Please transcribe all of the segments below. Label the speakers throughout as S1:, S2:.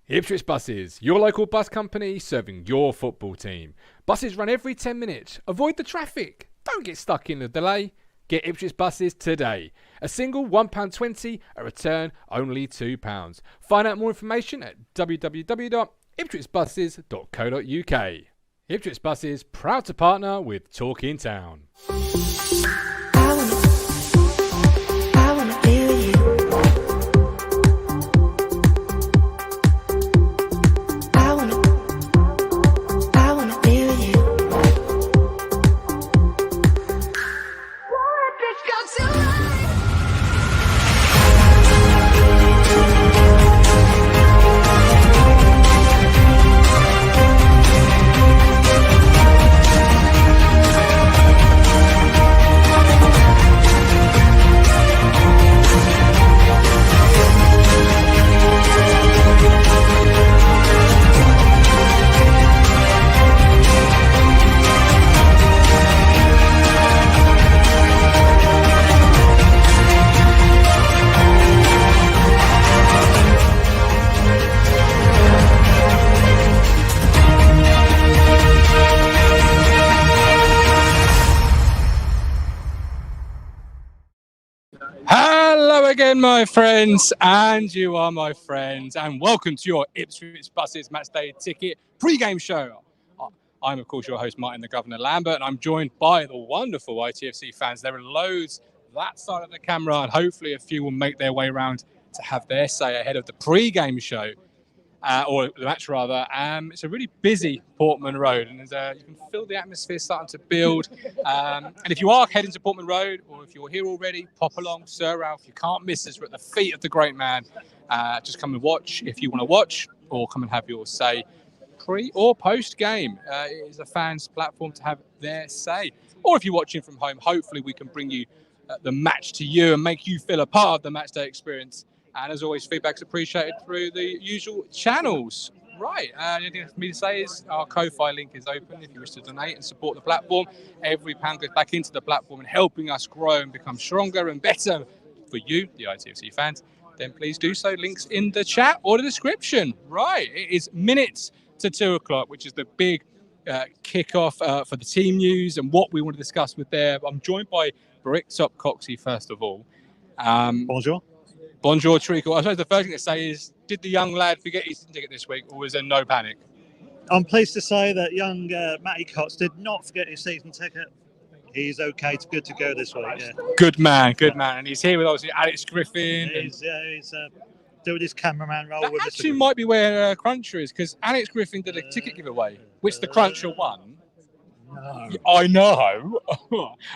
S1: Ipswich Buses, your local bus company serving your football team. Buses run every 10 minutes. Avoid the traffic. Don't get stuck in the delay. Get Ipswich Buses today. A single £1.20, a return only £2. Find out more information at www.ipswichbuses.co.uk. Ipswich Buses, proud to partner with Talking Town.
S2: I wanna be with you. I wanna be with you. Let's go tonight.
S1: Hello again, my friends, and you are my friends, and welcome to your Ipswich Buses Matchday ticket pre-game show. I'm, of course, your host, Martin the Governor Lambert, and I'm joined by the wonderful ITFC fans. There are loads that side of the camera, and hopefully a few will make their way around to have their say ahead of the pre-game show, or the match rather. It's a really busy Portman Road, and you can feel the atmosphere starting to build. And if you are heading to Portman Road, or if you're here already, pop along, Sir Ralph. You can't miss us. We're at the feet of the great man. Just come and watch if you want to watch, or come and have your say pre or post game. It is a fans' platform to have their say. Or if you're watching from home, hopefully we can bring you the match to you and make you feel a part of the match day experience. And as always, feedback's appreciated through the usual channels. Right, the only thing for me to say is our Ko-Fi link is open if you wish to donate and support the platform. Every pound goes back into the platform and helping us grow and become stronger and better for you, the ITFC fans. Then please do so. Links in the chat or the description. Right, it is minutes to 2 o'clock, which is the big kick-off for the team news and what we want to discuss with there. I'm joined by Bricktop Coxey, first of all.
S3: Bonjour.
S1: Bonjour, Treacle. I suppose the first thing to say is, did the young lad forget his ticket this week, or was there no panic?
S3: I'm pleased to say that young Matty Cox did not forget his season ticket. He's okay, it's good to go this week. Yeah.
S1: Good man. And he's here with obviously Alex Griffin.
S3: He's doing his cameraman role
S1: That
S3: with
S1: actually
S3: us.
S1: might be where Cruncher is, because Alex Griffin did a ticket giveaway, which the Cruncher won.
S3: No.
S1: I know.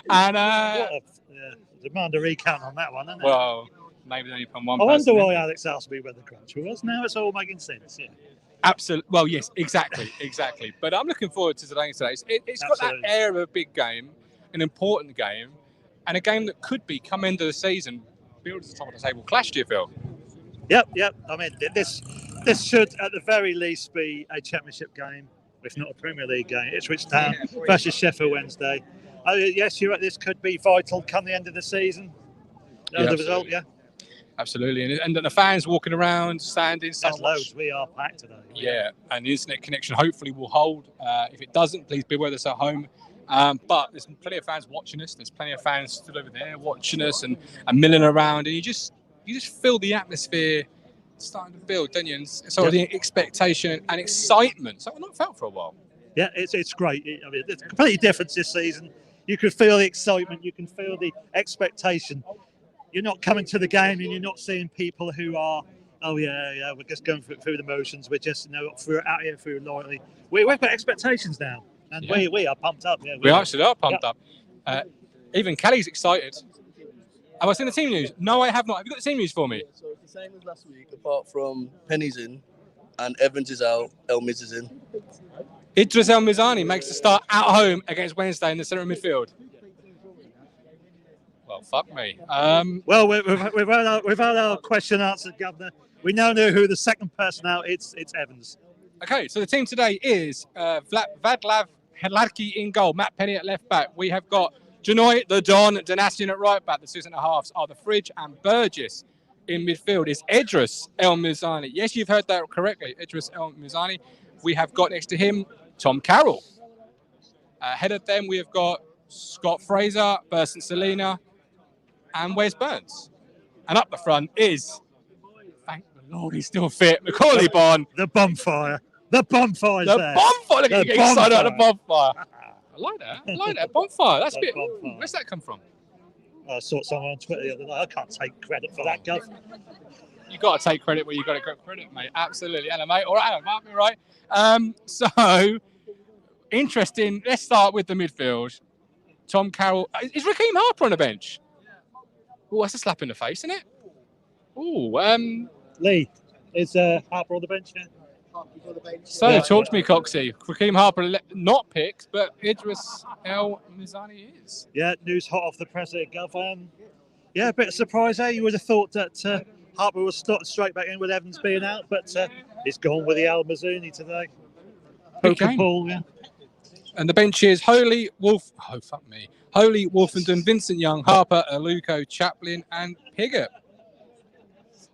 S1: And
S3: Demand a recount on that one, isn't it?
S1: well, maybe they only put one
S3: I
S1: person
S3: wonder
S1: in.
S3: why Alex asked me where the cruncher was. Now it's all making sense. Yeah.
S1: Absolutely. Well, yes, exactly. But I'm looking forward to today. It's got that
S3: Absolutely.
S1: air of a big game, an important game, and a game that could be, come end of the season, build to the top of the table clash, do you feel?
S3: Yep. I mean, this should at the very least be a championship game, if not a Premier League game. Ipswich Town versus Sheffield Wednesday. Yes, you're right. This could be vital come the end of the season.
S1: Yeah,
S3: The result, yeah.
S1: Absolutely. And the fans walking around, standing, so
S3: There's loads. We are packed today.
S1: yeah, and the internet connection hopefully will hold. If it doesn't, please be with us at home. But there's plenty of fans watching us. There's plenty of fans still over there watching us and milling around. And you just feel the atmosphere starting to build, don't you? And sort of the expectation and excitement. So I've not felt for a while.
S3: Yeah, it's great. I mean, it's completely different this season. You can feel the excitement. You can feel the expectation. You're not coming to the game and you're not seeing people who are, we're just going through the motions. We're just, out here through loyalty. We've got expectations now, and we are pumped up. Yeah,
S1: We actually are pumped up. Even Kelly's excited. Have I seen the team news? No, I have not. Have you got the team news for me?
S4: So it's the same as last week, apart from Penny's in, and Evans is out, Elmis is in.
S1: Idris El Mizani makes the start at home against Wednesday in the centre of midfield. Well, fuck me.
S3: Well, we've had our question answered, Governor. We now know who the second person out. It's Evans.
S1: Okay, so the team today is Vadlav Helarki in goal, Matt Penny at left back. We have got Janoy, the Don, Danassian at right back. The Susan and a halves are the Fridge and Burgess in midfield is Idris El Mizani. Yes, you've heard that correctly. Idris El Mizani. We have got next to him Tom Carroll. Ahead of them, we have got Scott Fraser, Burson Selena, and Wes Burns. And up the front is, thank the Lord, he's still fit, Macaulay Bonne.
S3: The bonfire. The bonfire's
S1: The
S3: there.
S1: bonfire. Look at you getting excited about the
S3: bonfire.
S1: bonfire. I like that. I like that. Bonfire. That's a bit.
S3: Bonfire.
S1: Where's that come from?
S3: I saw someone on Twitter the other night. I can't take credit for that, Gov.
S1: You got to take credit where you got to get credit, mate. Absolutely. Hello, mate. All right, hello, Mark. Right. So interesting. Let's start with the midfield. Tom Carroll. Is Raheem Harper on the bench? Oh, that's a slap in the face, isn't it? Oh,
S3: Lee, is Harper on the bench now?
S1: So talk to me, Coxie. Raheem Harper not picked, but Idris El Mizani is.
S3: Yeah, news hot off the press there, Gov. Yeah, a bit of surprise there. You would have thought that Harper was slotted straight back in with Evans being out, but he's gone with the Al Mazzuni today.
S1: Big game.
S3: Paul, yeah.
S1: And the bench is Holy, Wolfenden, Vincent Young, Harper, Aluko, Chaplin, and Piggott.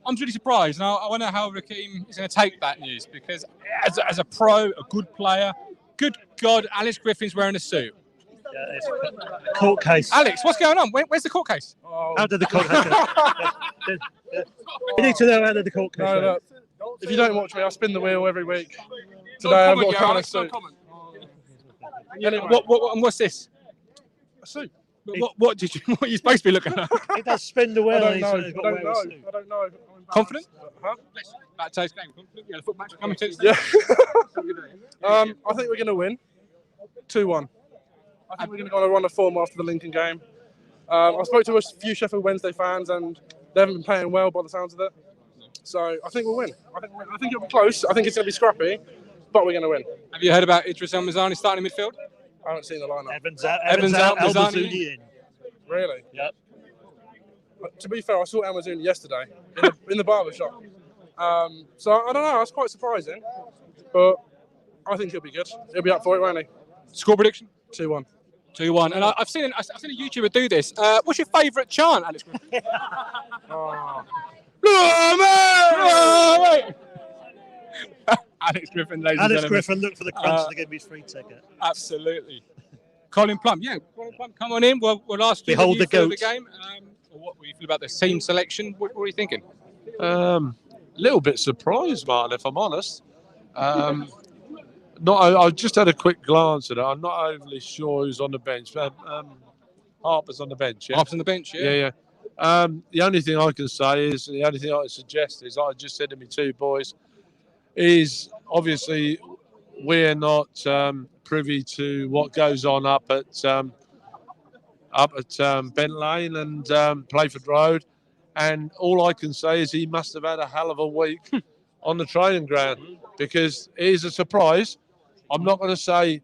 S1: I'm really surprised. Now, I wonder how Raheem is going to take that news, because as a pro, a good player, good God, Alex Griffin's wearing a suit.
S3: Yeah, it's a court case.
S1: Alex, what's going on? Where's the court case?
S3: How did the court case You need to know how did the court case
S5: No,
S3: went.
S5: look, if you don't watch me, I spin the wheel every week. Today I've got to come in a suit.
S1: Anyway, what's this?
S5: A suit.
S1: What are you supposed to be looking at?
S3: He does spin the wheel.
S5: I
S3: and
S5: don't
S3: he's
S5: know.
S3: got to wear a suit.
S5: I don't know.
S1: Confident?
S5: Huh?
S1: About today's game. Confident? Yeah, the foot match coming to.
S5: Yeah. I think we're going to win 2-1. I think we're going to go on a run of form after the Lincoln game. I spoke to a few Sheffield Wednesday fans, and they haven't been playing well by the sounds of it. So I think we'll win. I think it'll be close. I think it's going to be scrappy, but we're going to win.
S1: Have you heard about Idris El Mizani starting in midfield?
S5: I haven't seen the lineup.
S3: Evans out,
S1: Mazzani
S3: Al-Mazzuni in.
S5: Really?
S3: Yep.
S5: But to be fair, I saw Amazon yesterday in the barber shop. So I don't know. That's quite surprising, but I think he'll be good. He'll be up for it, won't he?
S1: Score prediction?
S5: 2-1.
S1: 2-1. And I've seen a YouTuber do this. What's your favourite chant, Alex? Alex Griffin, ladies and
S3: Alex
S1: gentlemen.
S3: Griffin looked for the crunch to give me his free ticket.
S1: Absolutely. Colin Plum, Colin Plum, come on in. We'll ask you
S3: Behold
S1: what you
S3: the
S1: feel of the
S3: goat.
S1: game. Or what you feel about the team selection. What are you thinking?
S6: Little bit surprised, Martin, if I'm honest. I just had a quick glance at it. I'm not overly sure who's on the bench. Harper's on the bench. Yeah?
S1: Harper's on the bench,
S6: Yeah. The only thing I can say is, the only thing I suggest is, like I just said to me two boys, is obviously we're not privy to what goes on up at Bent Lane and Playford Road, and all I can say is he must have had a hell of a week on the training ground, because it is a surprise. I'm not going to say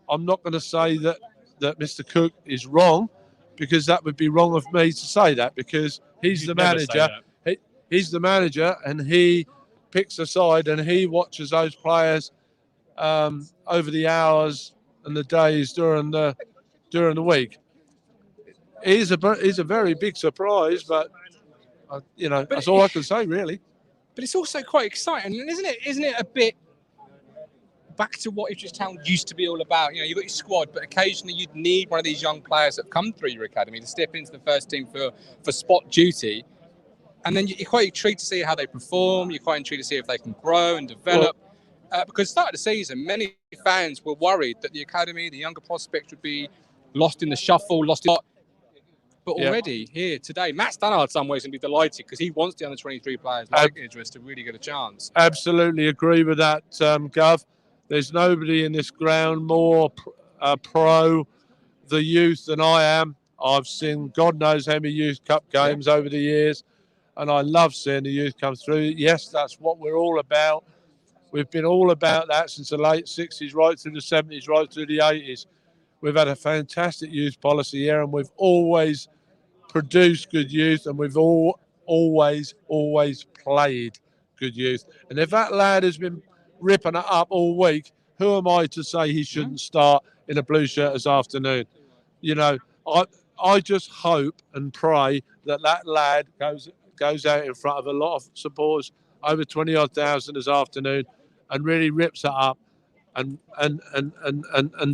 S6: that Mr. Cook is wrong, because that would be wrong of me to say that, because he's the manager. He's the manager, and he picks a side, and he watches those players over the hours and the days during the week. He's a very big surprise, but that's all I can say, really.
S1: But it's also quite exciting, isn't it? Isn't it a bit back to what Ipswich Town used to be all about? You've got your squad, but occasionally you'd need one of these young players that have come through your academy to step into the first team for spot duty. And then you're quite intrigued to see how they perform. You're quite intrigued to see if they can grow and develop. Because at the start of the season, many fans were worried that the academy, the younger prospects, would be lost in the shuffle, lost in... But already here today, Matt Stannard, some ways, going to be delighted, because he wants the under-23 players like Idris to really get a chance.
S6: Absolutely agree with that, Gov. There's nobody in this ground more pro the youth than I am. I've seen God knows how many youth cup games over the years, and I love seeing the youth come through. Yes, that's what we're all about. We've been all about that since the late 60s, right through the 70s, right through the 80s. We've had a fantastic youth policy here, and we've always produced good youth, and we've always played good youth. And if that lad has been ripping it up all week, who am I to say he shouldn't start in a blue shirt this afternoon? I just hope and pray that lad goes out in front of a lot of supporters, over 20-odd thousand this afternoon, and really rips it up and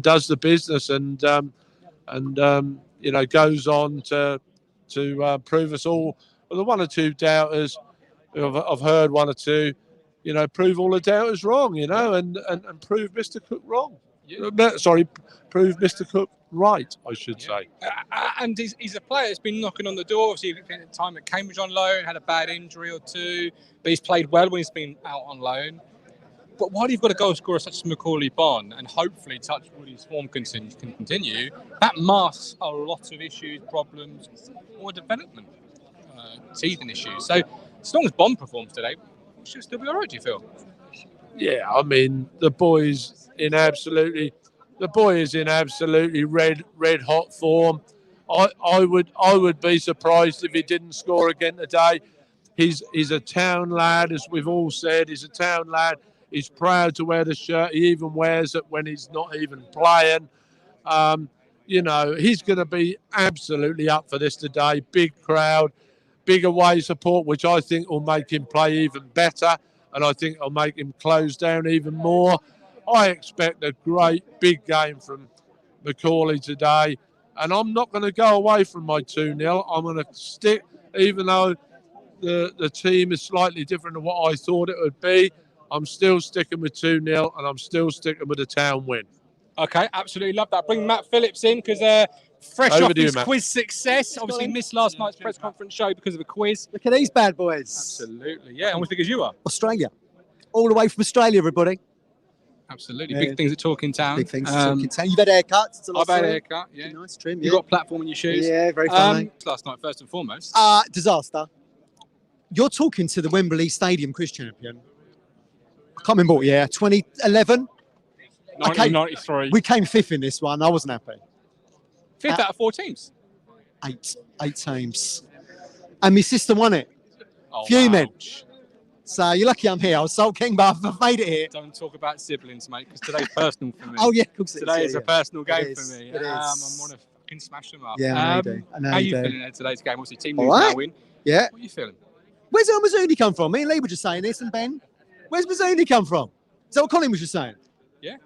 S6: does the business and goes on to prove us all. Well, the one or two doubters, I've heard one or two, prove all the doubters wrong, and prove Mr. Cook wrong. Yeah. Sorry, prove Mr. Cook right, I should say.
S1: And he's a player that's been knocking on the door. Obviously, he spent time at Cambridge on loan, had a bad injury or two, but he's played well when he's been out on loan. But while you've got a goal scorer such as Macaulay Bonne, and hopefully touch wood his form can continue, that masks a lot of issues, problems, or development, teething issues. So as long as Bonne performs today, we should still be all right, do you feel?
S6: Yeah, I mean, the boy is in absolutely red hot form. I would be surprised if he didn't score again today. He's a Town lad, as we've all said. He's a Town lad. He's proud to wear the shirt. He even wears it when he's not even playing. He's going to be absolutely up for this today. Big crowd, big away support, which I think will make him play even better, and I think it'll make him close down even more. I expect a great big game from Macaulay today, and I'm not going to go away from my 2-0. I'm going to stick, even though the team is slightly different to what I thought it would be. I'm still sticking with 2-0, and I'm still sticking with a Town win.
S1: Okay, absolutely love that. Bring Matt Phillips in, because fresh
S6: Over
S1: off
S6: to you,
S1: his
S6: Matt.
S1: quiz success, obviously missed last night's press conference show because of a quiz.
S7: Look at these bad boys.
S1: Absolutely, yeah. And as big as you are.
S7: Australia. All the way from Australia, everybody.
S1: Absolutely.
S7: Yeah.
S1: Big things at Talking Town.
S7: Big things. Talking Town. You've had haircuts.
S1: I've had a haircut, yeah.
S7: Nice trim.
S1: You got a platform in your shoes.
S7: Yeah, very funny.
S1: Last night, first and foremost.
S7: Disaster. You're talking to the Wembley Stadium quiz champion. I can't remember what year. 2011?
S1: 1993.
S7: We came fifth in this one. I wasn't happy.
S1: Fifth out of 4 teams.
S7: Eight teams. And my sister won it.
S1: Oh,
S7: Fuming.
S1: ouch.
S7: So you're lucky I'm here. I was so king, but I've made it here.
S1: Don't talk about siblings, mate, because today's personal for me.
S7: Oh, yeah, of course it is.
S1: Today is a personal game
S7: It
S1: for
S7: is.
S1: me.
S7: It is.
S1: I want to fucking smash them up.
S7: Yeah, I know you do. I know
S1: how
S7: you
S1: you
S7: do.
S1: feeling at today's game? Obviously, team
S7: All
S1: news
S7: right.
S1: now win.
S7: Yeah.
S1: What are you feeling?
S7: Where's El Mazzoni come from? Me and Lee were just saying this, and Ben. Where's Mazzoni come from? Is that what Colin was just saying?
S1: Yeah.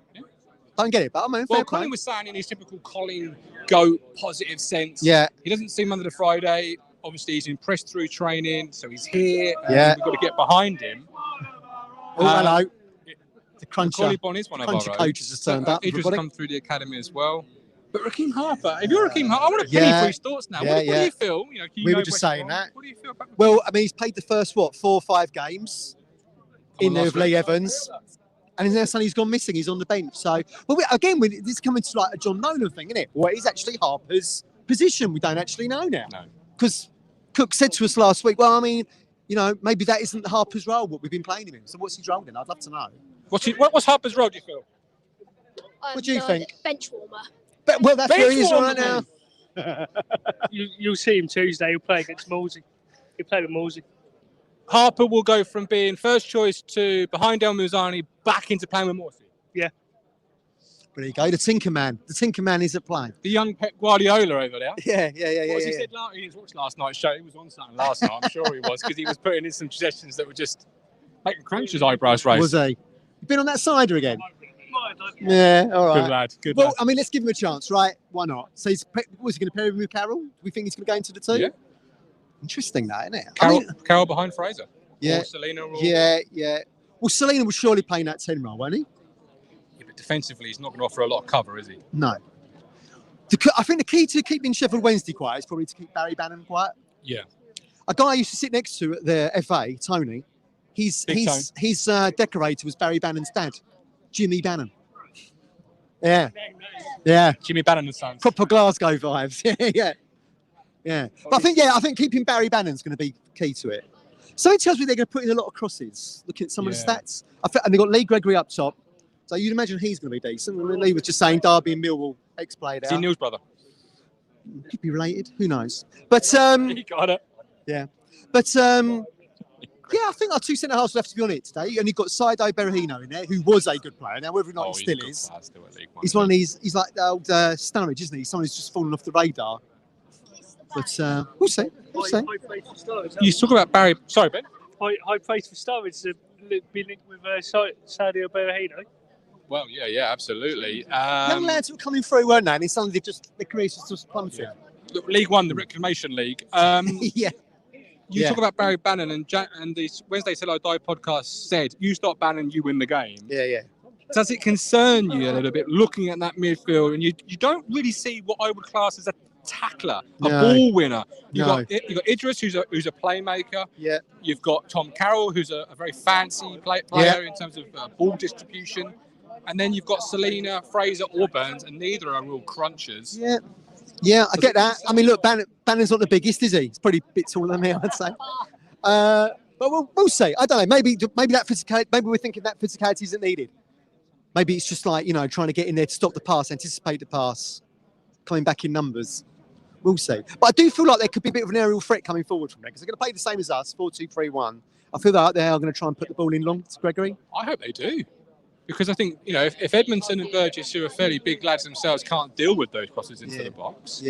S7: Don't get it, but I mean,
S1: Well,
S7: fair play.
S1: Colin was saying in his typical Colin goat positive sense.
S7: Yeah.
S1: He doesn't see Monday to Friday. Obviously, he's impressed through training, so he's here.
S7: Yeah.
S1: We've got to get behind him.
S7: Oh, hello. The cruncher.
S1: Macaulay Bonne is one of our
S7: Cruncher
S1: own.
S7: coaches has turned up.
S1: Idris
S7: everybody.
S1: come through the academy as well. But Raheem Harper, if you're Raheem Harper, I want to penny for his thoughts now.
S7: Yeah,
S1: What do you feel?
S7: We were just saying that.
S1: What do you feel about
S7: Well, I mean, he's played the first, 4 or 5 games in there with
S1: last
S7: Lee
S1: week.
S7: Evans. And now suddenly he's gone missing. He's on the bench. So, well, this is coming to like a John Nolan thing, isn't it? What is actually Harper's position? We don't actually know now.
S1: No.
S7: Because Cook said to us last week, well, I mean, maybe that isn't Harper's role, what we've been playing him in. So what's his role then? I'd love to know.
S1: What's Harper's role, do you feel?
S7: What do you think?
S8: Bench warmer.
S7: But, well, that's where he is
S1: Bench
S7: right
S1: warmer,
S7: now.
S9: You'll see him Tuesday. He'll play against Morsey. He'll play with Morsey.
S1: Harper will go from being first choice to behind El Mazzani back into playing with Morsey.
S7: There you go. The Tinker Man. The Tinker Man is at play.
S1: The young Pep Guardiola over there.
S7: Yeah.
S1: What was he said he watched last night's show? He was on something last night. I'm sure he was, because he was putting in some suggestions that were just making Crunch's eyebrows raise.
S7: Was he? You been on that cider again? Yeah, all right.
S1: Good lad. Good
S7: Well,
S1: lad.
S7: I mean, let's give him a chance, right? Why not? So was he going to pair him with Carroll? Do we think he's going to go into the 2?
S1: Yeah.
S7: Interesting, that, isn't it?
S1: Carroll behind Fraser.
S7: Yeah.
S1: Or Selena. Or...
S7: Yeah. Well, Selena was surely playing that 10 role, wasn't he?
S1: Yeah, but defensively, he's not going to offer a lot of cover, is he?
S7: No. I think the key to keeping Sheffield Wednesday quiet is probably to keep Barry Bannon quiet.
S1: Yeah.
S7: A guy I used to sit next to at the FA, Tony, his decorator was Barry Bannon's dad, Jimmy Bannon. Yeah.
S1: Jimmy Bannon and Sons.
S7: Proper Glasgow vibes. Yeah. But I think keeping Barry Bannon's going to be key to it. Something tells me they're going to put in a lot of crosses. Looking at some of the stats, and they've got Lee Gregory up top, so you'd imagine he's going to be decent. And Lee was just saying Derby and Millwall ex-played out.
S1: Is he Neil's brother?
S7: Could be related. Who knows? But
S1: He got it.
S7: yeah. But I think our 2 centre halves will have to be on it today. And you've got Saido Berahino in there, who was a good player. Now, whether or not he still is, he's one of these. He's like the old Sturridge, isn't he? Someone who's just fallen off the radar. But we'll see. We'll see.
S9: High praise for Sturridge.
S1: You talk about Barry. Sorry, Ben.
S9: High praise for Sturridge to be linked with Sadio Berahino.
S1: Well, yeah, absolutely.
S7: Young lads were coming through, weren't they? And suddenly their careers just plummeted.
S1: League One, the Reclamation League.
S7: Yeah.
S1: You talk about Barry Bannon and the Wednesday Till I Die podcast said, you stop Bannon, you win the game.
S7: Yeah.
S1: Does it concern you a little bit looking at that midfield and you don't really see what I would class as a tackler, a ball winner? You've got Idris, who's a playmaker.
S7: Yeah.
S1: You've got Tom Carroll, who's a very fancy player in terms of ball distribution. And then you've got Selena, Fraser, or Burns, and neither are real crunchers.
S7: Yeah, I get that. I mean, look, Bannon's not the biggest, is he? He's probably a bit taller than me, I'd say. But we'll see. I don't know. Maybe that physicality. Maybe we're thinking that physicality isn't needed. Maybe it's just like, trying to get in there to stop the pass, anticipate the pass, coming back in numbers. We'll see. But I do feel like there could be a bit of an aerial threat coming forward from there because they're going to play the same as us, 4-2-3-1. I feel that they are going to try and put the ball in long to Gregory.
S1: I hope they do. Because I think, if Edmondson and Burgess, who are fairly big lads themselves, can't deal with those crosses into the box,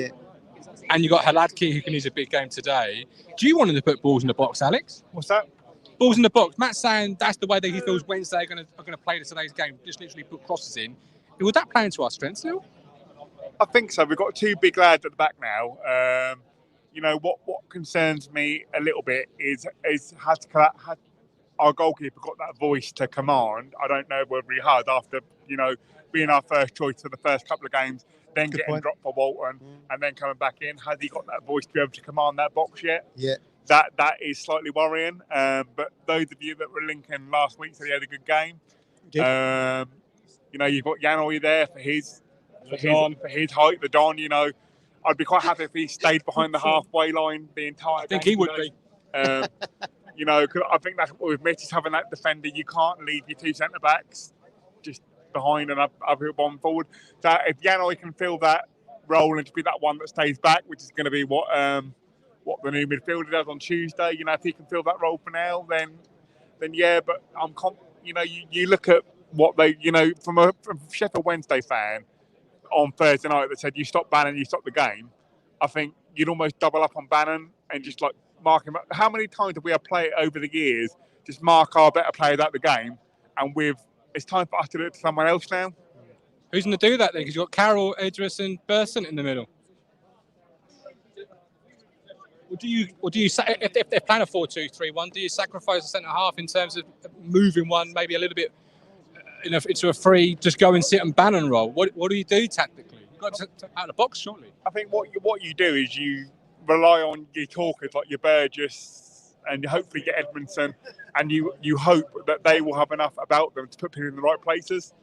S1: and you've got Haladki, who can use a big game today, do you want him to put balls in the box, Alex?
S8: What's that?
S1: Balls in the box. Matt's saying that's the way that he feels Wednesday are going to play today's game, just literally put crosses in. Would that play into our strengths, Neil?
S8: I think so. We've got two big lads at the back now. What concerns me a little bit is has our goalkeeper got that voice to command? I don't know whether he has after, being our first choice for the first couple of games, then getting dropped for Walton and then coming back in. Has he got that voice to be able to command that box yet?
S7: Yeah.
S8: That is slightly worrying. But those of you that were linking last week said he had a good game. You've got Yanoi there for his height, the Don. I'd be quite happy if he stayed behind the halfway line the entire game.
S1: I think he would be.
S8: Cause I think that's what we've missed is having that defender. You can't leave your two centre backs just behind and uphill bomb forward. So if Yanoi can fill that role and to be that one that stays back, which is going to be what the new midfielder does on Tuesday. If he can fill that role for now, then yeah. But you look at what they, from a Sheffield Wednesday fan on Thursday night that said you stop Bannon, you stop the game. I think you'd almost double up on Bannon and just like mark him up. How many times have we played over the years just mark our better players out the game, and it's time for us to do it to someone else now.
S1: Who's going to do that then? Because you've got Carroll, Idris, and Burson in the middle. Or do you if they're playing a 4-2-3-1, do you sacrifice a centre half in terms of moving one maybe a little bit into a free, just go and sit and Bannon roll? What do you do tactically? You've got to out of the box, surely.
S8: I think what you do is you rely on your talkers like your Burgess and you hopefully get Edmondson, and you hope that they will have enough about them to put people in the right places.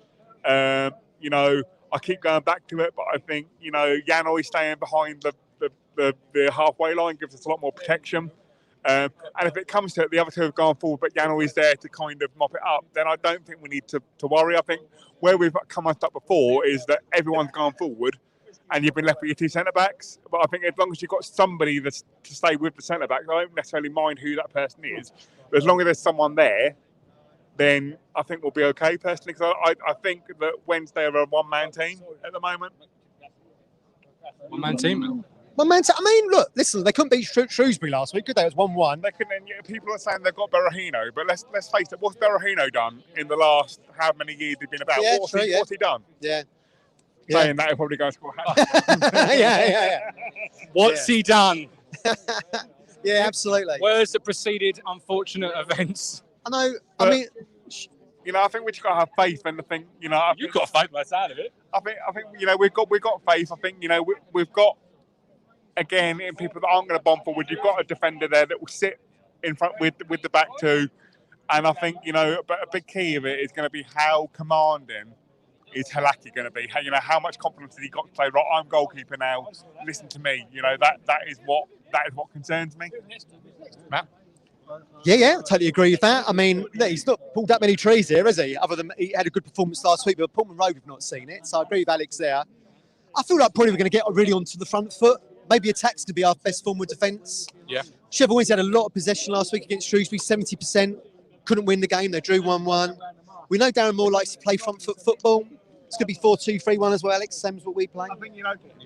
S8: I keep going back to it, but I think Yanoi staying behind the halfway line gives us a lot more protection. And if it comes to it, the other two have gone forward, but Yanoi is there to kind of mop it up, then I don't think we need to worry. I think where we've come unstuck before is that everyone's gone forward and you've been left with your two centre-backs. But I think as long as you've got somebody to stay with the centre-backs, I don't necessarily mind who that person is. But as long as there's someone there, then I think we'll be okay, personally. Because I think that Wednesday are a one-man team at the moment.
S1: One-man team?
S7: Look, listen, they couldn't beat Shrewsbury last week, could they? It was 1-1.
S8: They couldn't. People are saying they've got Berahino, but let's face it, what's Berahino done in the last how many years he's been about?
S7: Yeah,
S8: What's he done?
S7: Yeah.
S8: Saying that, he'll probably go and score a hat.
S7: yeah.
S1: What's he done?
S7: Yeah, absolutely.
S1: Where's the preceded unfortunate events?
S7: I know.
S8: But,
S7: I mean,
S8: I think we just got to have faith, and I think
S1: you've got faith by the sound of it.
S8: I think we've got faith. I think we've got again in people that aren't going to bomb forward. You've got a defender there that will sit in front with the back two, and I think but a big key of it is going to be how commanding is Halaki going to be? How much confidence has he got to say, right, I'm goalkeeper now, listen to me. That is what concerns me. Matt?
S7: Yeah, I totally agree with that. I mean, he's not pulled that many trees here, has he? Other than he had a good performance last week, but Portman Road, we've not seen it. So I agree with Alex there. I feel like probably we're going to get really onto the front foot. Maybe attacks to be our best form of defence.
S1: Yeah.
S7: Sheffield Wednesday had a lot of possession last week against Shrewsbury, 70%. Couldn't win the game. They drew 1-1. We know Darren Moore likes to play front foot football. It's going to be 4-2, 3-1 as well, Alex. Same as what we play.
S8: I think,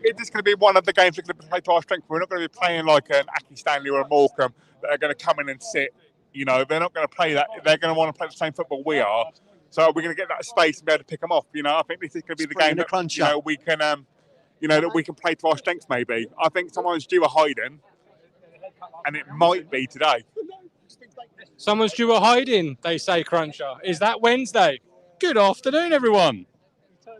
S8: it's just going to be one of the games that's going to play to our strength. We're not going to be playing like an Aki Stanley or a Morecambe that are going to come in and sit. They're not going to play that. They're going to want to play the same football we are. So we're going to get that space and be able to pick them off. I think this is going to be the game that we can, that we can play to our strengths. Maybe I think someone's due a hiding, and it might be today.
S1: Someone's due a hiding, they say, Cruncher. Is that Wednesday?
S10: Good afternoon, everyone.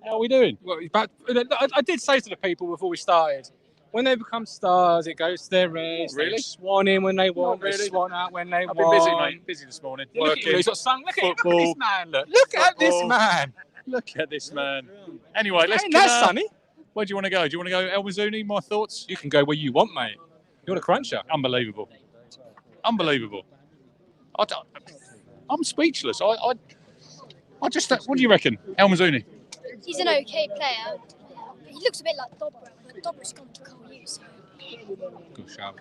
S1: How are we doing? Well, I did say to the people before we started, when they become stars, it goes to their rest.
S10: Really?
S1: They swan in when they want.
S10: Really?
S1: They swan out when they
S10: I've
S1: want.
S10: been busy, mate. Busy this morning.
S1: Look at
S10: Working.
S1: him, he's got sun. Look at
S10: Football.
S1: this man. Look at this man.
S10: Look at this man. Anyway, let's
S1: Ain't that sunny?
S10: Where do you want to go? Do you want to go El Mazzuni? My thoughts?
S1: You can go where you want, mate. You're the Cruncher.
S10: Unbelievable. I'm speechless. I just. What do you reckon, El Mazzuni?
S11: He's an okay player. He looks a bit like Dobra, but Dobra's gone to co-use.
S1: Good shout.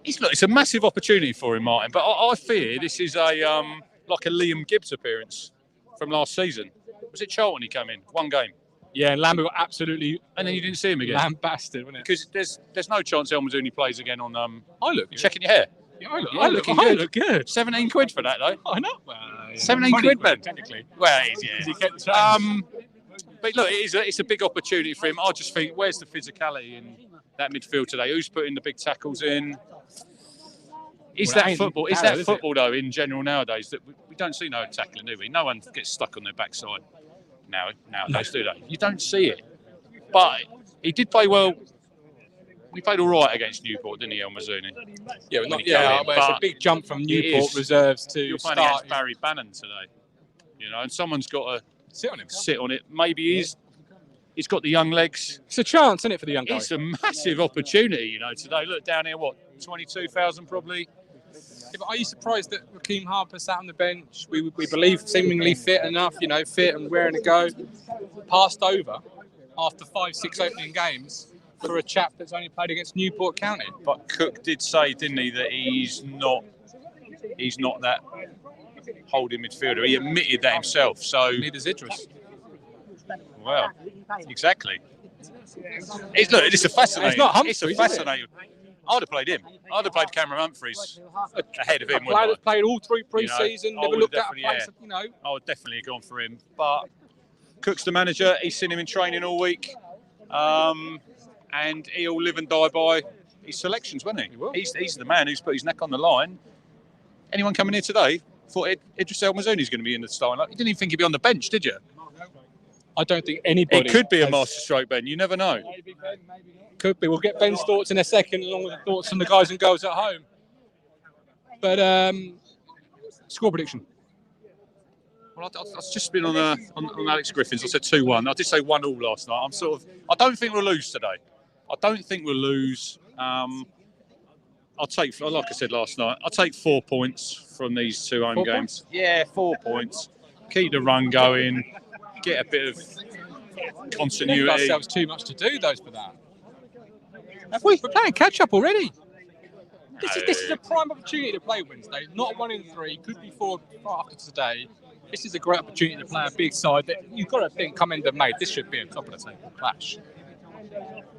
S10: It's a massive opportunity for him, Martin. But I fear this is like a Liam Gibbs appearance from last season. Was it Charlton he came in? One game.
S1: Yeah, and Lambert got absolutely.
S10: And then you didn't see him again.
S1: Lambasted, wasn't it?
S10: Because there's no chance El Mazzuni plays again on.
S1: I look.
S10: You're checking your hair.
S1: Yeah, I look good.
S10: 17 quid for that though.
S1: I know.
S10: 17 quid, man.
S1: Technically.
S10: Well, it is, yeah. But look, it's a big opportunity for him. I just think, where's the physicality in that midfield today? Who's putting the big tackles in? Is that football? Is that football though in general nowadays? That we don't see no tackling, do we? No one gets stuck on their backside nowadays, do they? You don't see it. But he did play well. He played all right against Newport, didn't he, El Mazzuni?
S1: Yeah, but it's a big jump from Newport reserves to
S10: you're playing
S1: start.
S10: against Barry Bannon today, and someone's got to
S1: sit
S10: on it. Maybe he's got the young legs.
S1: It's a chance, isn't it, for the young guy?
S10: It's a massive opportunity, today. Look down here, 22,000 probably.
S1: Yeah, but are you surprised that Raheem Harper sat on the bench? We believe seemingly fit enough, fit and raring to go. Passed over after 5-6 opening games for a chap that's only played against Newport County.
S10: But Cook did say, didn't he, that he's not that holding midfielder. He admitted that himself. So
S1: neither is Idris.
S10: Well, exactly. It's a fascinating.
S1: It's not
S10: Humphreys,
S1: Humphreys,
S10: fascinating. I'd have played him. I'd have played Cameron Humphreys ahead of him.
S1: A player that's played all through pre-season, never looked at a place,
S10: I would definitely have gone for him. But Cook's the manager. He's seen him in training all week. And he'll live and die by his selections, won't he? He's the man who's put his neck on the line. Anyone coming here today thought Idris El Mazzuni's going to be in the starting line. You didn't even think he'd be on the bench, did you?
S1: I don't think anybody.
S10: It could be a masterstroke, Ben. You never know.
S1: Could be. We'll get Ben's thoughts in a second, along with the thoughts from the guys and girls at home. But score prediction.
S10: Well, I've just been on Alex Griffin's. I said 2-1. I did say 1-1 last night. I don't think we'll lose today. I don't think we'll lose. I'll take, like I said last night, I'll take 4 points from these two home games. Yeah, 4 points. Keep the run going. Get a bit of continuity.
S1: We've ourselves too much to do, those for that. Have we? We're playing catch up already. This is a prime opportunity to play Wednesday. Not 1 in 3. Could be 4 after today. This is a great opportunity to play a big side that you've got to think come end of May. This should be a top of the table clash.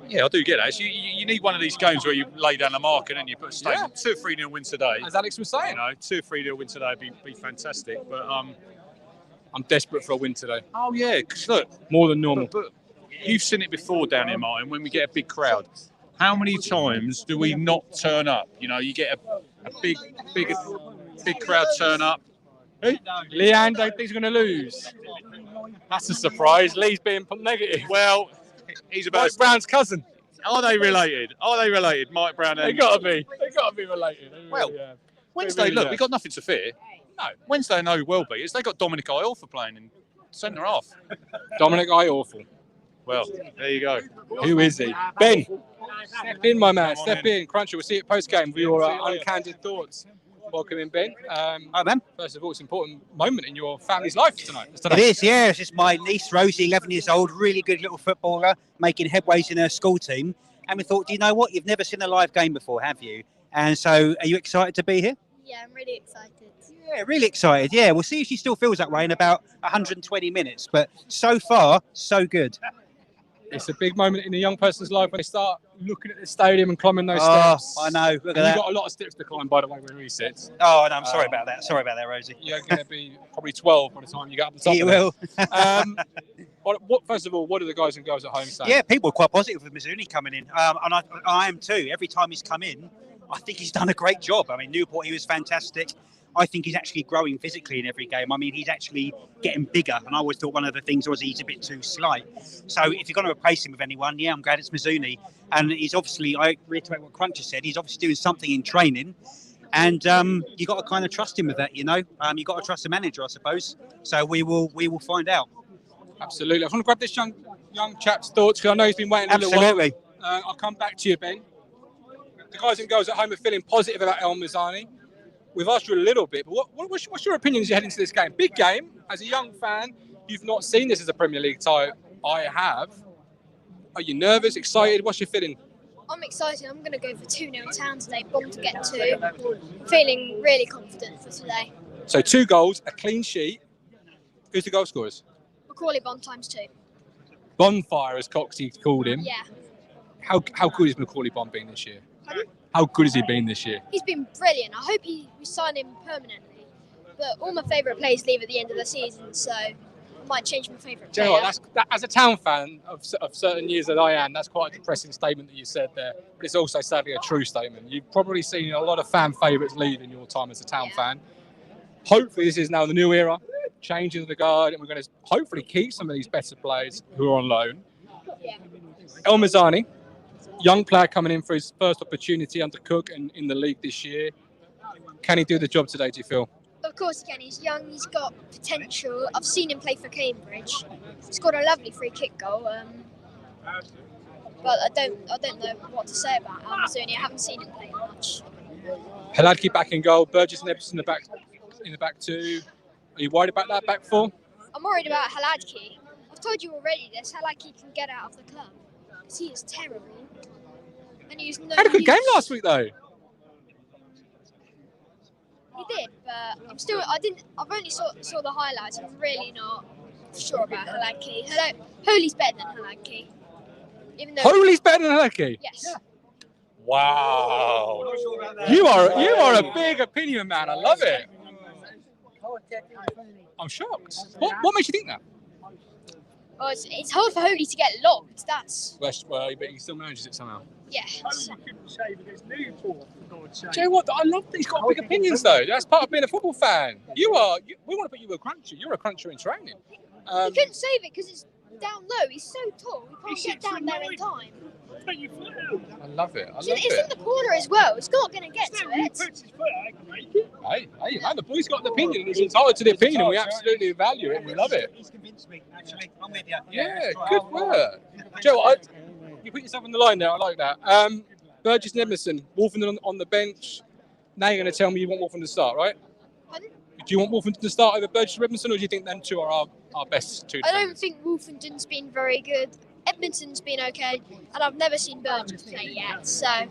S10: Yeah, I do get that. So you need one of these games where you lay down the marker and you put a statement. 2 or 3-0 win today.
S1: As Alex was saying.
S10: 2 or 3-0 win today would be fantastic. But
S1: I'm desperate for a win today.
S10: Oh, yeah. Because look.
S1: More than normal.
S10: But you've seen it before down here, Martin, when we get a big crowd. How many times do we not turn up? You get a big crowd turn up.
S1: Leanne don't think he's going to lose. That's a surprise. Lee's being negative.
S10: Well, he's about
S1: Mike Brown's cousin.
S10: Are they related? Mike Brown and...
S1: They got to be related.
S10: Well, Wednesday, look, we've got nothing to fear. No. Wednesday, no well beaters. They got Dominic Iorfa playing in centre half.
S1: Dominic Iorfa.
S10: Well, there you go.
S1: Who is he? Ben, step in, my man. Step in. Cruncher, we'll see you post-game for your uncandid thoughts. Welcome in, Ben.
S12: Hi, Ben.
S1: First of all, it's an important moment in your family's life tonight.
S12: It is, yes. It's my niece, Rosie, 11 years old, really good little footballer, making headways in her school team. And we thought, do you know what? You've never seen a live game before, have you? And so, are you excited to be here?
S11: Yeah, I'm really excited.
S12: Yeah, really excited. Yeah, we'll see if she still feels that way in about 120 minutes. But so far, so good.
S1: It's a big moment in a young person's life when they start looking at the stadium and climbing those
S12: Oh,
S1: steps.
S12: I know. Look at
S1: And
S12: that.
S1: you've got a lot of steps to climb, by the way, where he sits.
S12: Oh, no, I'm sorry about that. Sorry about that, Rosie.
S1: You're going to be probably 12 by the time you get up the top.
S12: You
S1: of
S12: will.
S1: What, first of all, what do the guys and girls at home say?
S12: Yeah, people are quite positive with Mizuni coming in. And I am too. Every time he's come in, I think he's done a great job. I mean, Newport, he was fantastic. I think he's actually growing physically in every game. I mean, he's actually getting bigger. And I always thought one of the things was he's a bit too slight. So if you're going to replace him with anyone, yeah, I'm glad it's Mizuni. And he's obviously, I reiterate what Cruncher said, he's obviously doing something in training. And you got to kind of trust him with that, you know. You got to trust the manager, I suppose. So we will find out.
S1: Absolutely. I want to grab this young chap's thoughts because I know he's been waiting a little
S12: Absolutely.
S1: while. I'll come back to you, Ben. The guys and girls at home are feeling positive about El Mizani. We've asked you a little bit, but what's your opinion as you head into this game? Big game. As a young fan, you've not seen this as a Premier League tie. I have. Are you nervous, excited? What's your feeling?
S11: I'm excited. I'm going to go for 2-0 Town today. Bomb to get 2. I'm feeling really confident for today.
S1: So 2 goals, a clean sheet. Who's the goal scorers?
S11: Macaulay Bond ×2.
S1: Bonfire, as Coxie called him.
S11: Yeah.
S1: How good has Macaulay Bond been this year?
S11: Pardon?
S1: How good has he been this year?
S11: He's been brilliant. I hope we sign him permanently. But all my favourite players leave at the end of the season, so I might change my favourite
S1: Do you
S11: player.
S1: know what? As a Town fan of certain years that I am, that's quite a depressing statement that you said there. But it's also sadly a true statement. You've probably seen a lot of fan favourites leave in your time as a Town fan. Hopefully this is now the new era, changing the guard, and we're going to hopefully keep some of these better players who are on loan.
S11: Yeah.
S1: El Mizani, young player coming in for his first opportunity under Cook and in the league this year. Can he do the job today, do you feel?
S11: Of course he can. He's young. He's got potential. I've seen him play for Cambridge. He scored a lovely free kick goal. But I don't know what to say about Amazoni. I haven't seen him play much.
S1: Haladki back in goal, Burgess and Epps in the back too. Are you worried about that back four?
S11: I'm worried about Haladki. I've told you already this. Haladki can get out of the club because he is terrible. And he's no
S1: Had a good
S11: use.
S1: game last week though.
S11: He did, but I've only saw the highlights. I'm really not sure about Haladki. Holy's better than Haladki. Even though
S1: Holy's better than Haladki?
S11: Yes.
S1: Wow. You are a big opinion man. I love it. I'm shocked. What makes you think that?
S11: Oh, it's hard for Holy to get locked. That's
S1: Well, but he still manages it somehow.
S11: yeah.
S1: Do you know what? I love that he's got big opinions though. That's part of being a football fan. We want to put you a cruncher. You're a cruncher in training.
S11: He couldn't save it because it's down low. He's so tall. He can't get down there in time.
S1: I love it.
S11: It's in the corner as well. It's not going to get to it.
S1: Hey, man, the boy's got an opinion. He's entitled to the opinion. We absolutely value it. We love it.
S12: He's convinced me, actually. I'm with you.
S1: Yeah, good work. Joe, you put yourself on the line there. I like that. Burgess and Edmondson, Wolfenden on the bench. Now you're going to tell me you want Wolfenden to start, right?
S11: Pardon?
S1: Do you want Wolfenden to start over Burgess and Edmondson, or do you think them two are our best two
S11: I
S1: defenders?
S11: don't think Wolfenden's been very good. Edmonton's been okay, and I've never seen Burgess play yet. So I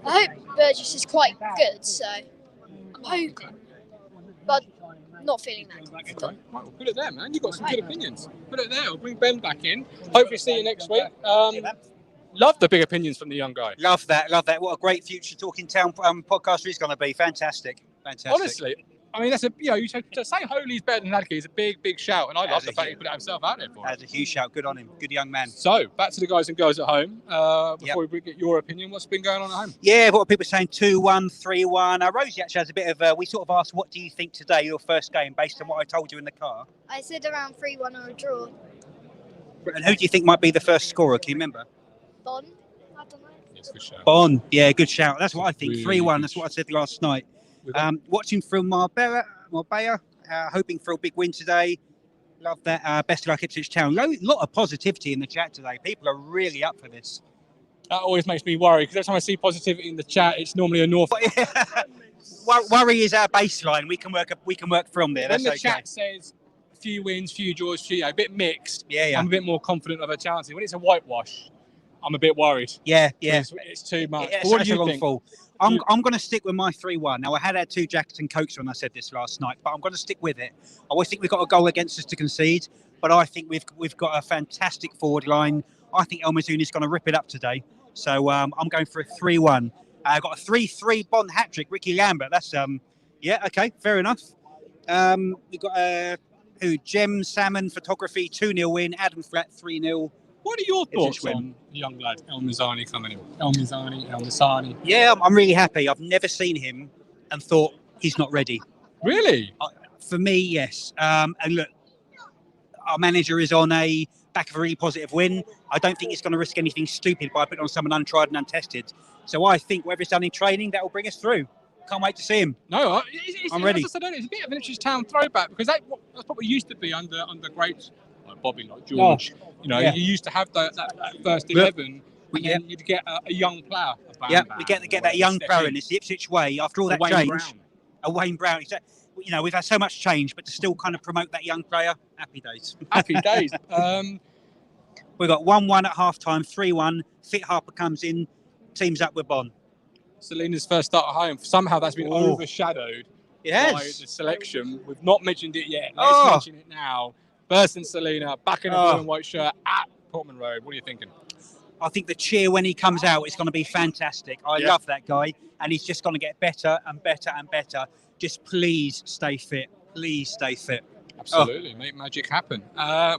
S11: hope Burgess is quite good. So I'm hoping, but not feeling that confident.
S1: Right, well, good at that, man. You've got some good opinions. Good at that. I'll bring Ben back in. Hopefully see you next week. Love the big opinions from the young guy.
S12: Love that. What a great future Talking Town podcaster he's going to be. Fantastic.
S1: Honestly, I mean, that's you to say Holy's better than Ladke is a big shout, and I love the fact he put himself out there for it.
S12: That's a huge shout. Good on him. Good young man.
S1: So, back to the guys and girls at home. Before we get your opinion, what's been going on at home?
S12: Yeah, what are people saying? 2-1, 3-1. Rosie actually has a bit of we sort of asked, what do you think today, your first game, based on what I told you in the car?
S11: I said around 3-1 or a draw.
S12: And who do you think might be the first scorer? Can you remember?
S11: Bond? I don't know.
S1: Yes, good shout.
S12: Bond. Yeah, good shout. That's what I think.
S1: Really
S12: 3-1. That's what I said last night. Watching from Marbella, hoping for a big win today. Love that. Best of luck, Ipswich Town. Lot of positivity in the chat today. People are really up for this.
S1: That always makes me worry because every time I see positivity in the chat, it's normally a North.
S12: Worry is our baseline. We can work from there.
S1: When
S12: That's
S1: the
S12: okay.
S1: chat says few wins, few draws, a bit mixed,
S12: Yeah.
S1: I'm a bit more confident of a chance. When it's a whitewash, I'm a bit worried.
S12: Yeah.
S1: It's too much.
S12: It's
S1: What do
S12: such
S1: you
S12: a long
S1: think?
S12: fall. I'm going to stick with my 3-1. Now, I had 2 Jackets and Cokes when I said this last night, but I'm going to stick with it. I always think we've got a goal against us to concede, but I think we've got a fantastic forward line. I think El Mizouni's going to rip it up today. So I'm going for a 3-1. I've got a 3-3 Bond hat-trick, Ricky Lambert. That's, okay, fair enough. We've got Gem Salmon Photography, 2-0 win. Adam Flat, 3-0.
S1: What are your thoughts
S12: win.
S1: on the young lad, El Mizani, coming in? El Mizani.
S12: Yeah, I'm really happy. I've never seen him and thought he's not ready.
S1: Really?
S12: For me, yes. And look, our manager is on a back of a really positive win. I don't think he's going to risk anything stupid by putting on someone untried and untested. So I think whatever he's done in training, that will bring us through. Can't wait to see him.
S1: No,
S12: I'm ready.
S1: It's a bit of an Ipswich Town throwback because that's what we used to be under greats like Bobby, like George. You used to have that first 11. And then you'd get a young player.
S12: We get that young player in. It's the Ipswich way. After all that change, a Wayne Brown. We've had so much change, but to still kind of promote that young player, happy days.
S1: Happy days.
S12: We've got 1-1 at half time, 3-1. Fit Harper comes in, teams up with Bond.
S1: Selena's first start at home. Somehow that's been overshadowed by the selection. We've not mentioned it yet. Let's mention it now. Bursting Selena, back in a blue and white shirt at Portman Road. What are you thinking?
S12: I think the cheer when he comes out is going to be fantastic. I love that guy, and he's just going to get better and better and better. Just please stay fit. Please stay fit.
S1: Absolutely, make magic happen.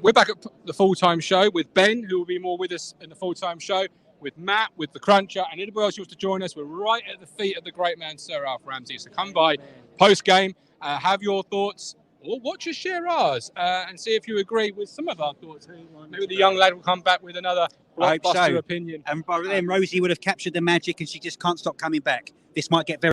S1: We're back at the full-time show with Ben, who will be more with us in the full-time show, with Matt, with the Cruncher, and anybody else who wants to join us. We're right at the feet of the great man, Sir Alf Ramsey. So come by post-game, have your thoughts, or watch us share ours, and see if you agree with some of our thoughts. Maybe the young lad will come back with another blockbuster opinion.
S12: And by then, Rosie would have captured the magic, and she just can't stop coming back. This might get very